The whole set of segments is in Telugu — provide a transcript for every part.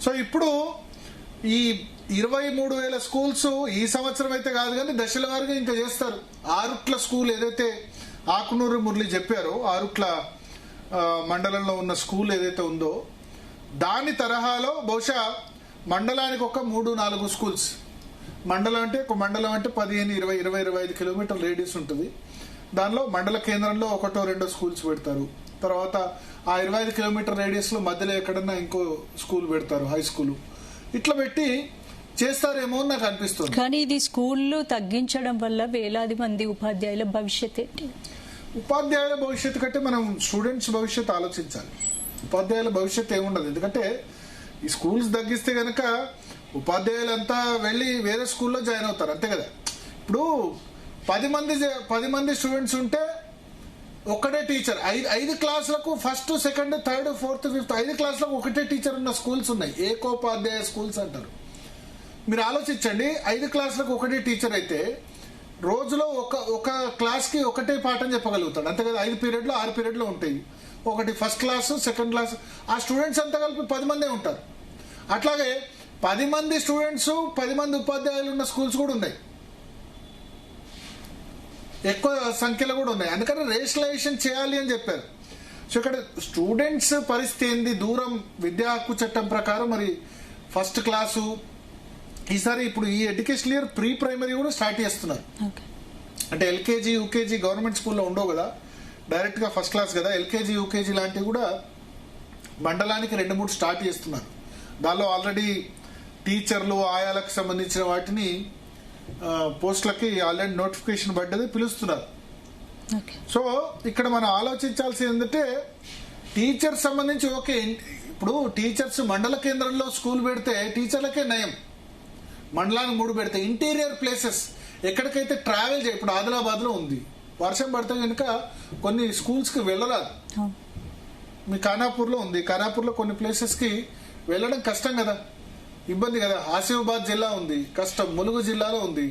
సో ఇప్పుడు ఈ 23,000 స్కూల్స్ ఈ సంవత్సరం అయితే కాదు కానీ దశల వారీగా ఇంకా చేస్తారు. ఆరుట్ల స్కూల్ ఏదైతే ఆకునూరు మురళి చెప్పారో, ఆరుట్ల మండలంలో ఉన్న స్కూల్ ఏదైతే ఉందో దాని తరహాలో బహుశా మండలానికి ఒక 3-4 స్కూల్స్. మండలం అంటే 15, 20, 25 కిలోమీటర్ల రేడియస్ ఉంటుంది. దానిలో మండల కేంద్రంలో 1-2 స్కూల్స్ పెడతారు. తర్వాత ఆ 25 కిలోమీటర్ రేడియస్ లో మధ్యలో ఎక్కడన్నా ఇంకో స్కూల్ పెడతారు, హై స్కూల్. ఇట్లా పెట్టి చేస్తారేమో అని నాకు అనిపిస్తుంది. కానీ ఇది స్కూళ్ళు తగ్గించడం వల్ల వేలాది మంది ఉపాధ్యాయుల భవిష్యత్ ఏంటి? ఉపాధ్యాయుల భవిష్యత్తు కంటే మనం స్టూడెంట్స్ భవిష్యత్తు ఆలోచించాలి. ఉపాధ్యాయుల భవిష్యత్తు ఏముండదు. ఎందుకంటే ఈ స్కూల్స్ తగ్గిస్తే గనక ఉపాధ్యాయులంతా వెళ్ళి వేరే స్కూల్లో జాయిన్ అవుతారు, అంతే కదా. ఇప్పుడు 10 మంది స్టూడెంట్స్ ఉంటే ఒక్కటే టీచర్. 5 క్లాసులకు first, second, third, fourth, fifth 5 క్లాసులకు ఒకటే టీచర్ ఉన్న స్కూల్స్ ఉన్నాయి. ఏకోపాధ్యాయ స్కూల్స్ అంటారు. మీరు ఆలోచించండి, 5 క్లాసులకు ఒకటే టీచర్ అయితే రోజులో ఒక క్లాస్ కి ఒకటే పాఠం చెప్పగలుగుతాడు, అంతే కదా. 5 పీరియడ్లు 6 పీరియడ్లు ఉంటాయి. ఒకటి ఫస్ట్ క్లాస్, సెకండ్ క్లాస్. ఆ స్టూడెంట్స్ అంతా కలిపి 10 మందే ఉంటారు. అట్లాగే 10 మంది స్టూడెంట్స్ 10 మంది ఉపాధ్యాయులు ఉన్న స్కూల్స్ కూడా ఉన్నాయి, ఎక్కువ సంఖ్యలో కూడా ఉన్నాయి. అందుకని రేషనలైజేషన్ చేయాలి అని చెప్పారు. సో ఇక్కడ స్టూడెంట్స్ పరిస్థితి ఏంది, దూరం విద్యా హక్కు చట్టం ప్రకారం మరి ఫస్ట్ క్లాసు ఈసారి ఇప్పుడు ఈ ఎడ్యుకేషన్ ఇయర్ ప్రీ ప్రైమరీ కూడా స్టార్ట్ చేస్తున్నారు. అంటే ఎల్కేజీ, యూకేజీ గవర్నమెంట్ స్కూల్లో ఉండవు కదా, డైరెక్ట్ గా ఫస్ట్ క్లాస్ కదా. ఎల్కేజీ, యూకేజీ లాంటివి కూడా మండలానికి 2-3 స్టార్ట్ చేస్తున్నారు. దానిలో ఆల్రెడీ టీచర్లు, ఆయాలకు సంబంధించిన వాటిని పోస్టులకి ఆల్రెడీ నోటిఫికేషన్ పడ్డది, పిలుస్తున్నారు. సో ఇక్కడ మనం ఆలోచించాల్సింది ఏంటంటే టీచర్ సంబంధించి ఓకే, ఇప్పుడు టీచర్స్ మండల కేంద్రంలో స్కూల్ పెడితే టీచర్లకే నయం. మండలానికి 3 పెడితే ఇంటీరియర్ ప్లేసెస్ ఎక్కడికైతే ట్రావెల్ చేయ, ఇప్పుడు ఆదిలాబాద్ లో ఉంది, వర్షం పడితే కనుక కొన్ని స్కూల్స్ కి వెళ్ళరాదు. మీ ఖానాపూర్ లో ఉంది, ఖానాపూర్ లో కొన్ని ప్లేసెస్ కి వెళ్ళడం కష్టం కదా, ఇబ్బంది కదా. ఆసిఫాబాద్ జిల్లా ఉంది, కష్టం. ములుగు జిల్లాలో ఉంది,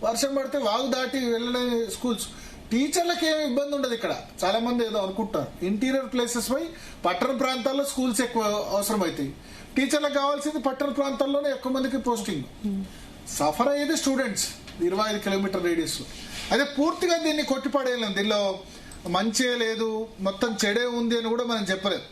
వర్షం పడితే వాగు దాటి వెళ్ళే స్కూల్స్. టీచర్లకు ఏమి ఇబ్బంది ఉండదు. ఇక్కడ చాలా మంది ఏదో అనుకుంటారు, ఇంటీరియర్ ప్లేసెస్ పై పట్టణ ప్రాంతాల్లో స్కూల్స్ ఎక్కువ అవసరం అవుతాయి. టీచర్లకు కావాల్సింది పట్టణ ప్రాంతాల్లోనే ఎక్కువ మందికి పోస్టింగ్. సఫర్ అయ్యేది స్టూడెంట్స్ 25 కిలోమీటర్ రేడియస్ లో. అదే పూర్తిగా దీన్ని కొట్టిపడేయలేం, దీనిలో మంచే లేదు మొత్తం చెడే ఉంది అని కూడా మనం చెప్పలేం.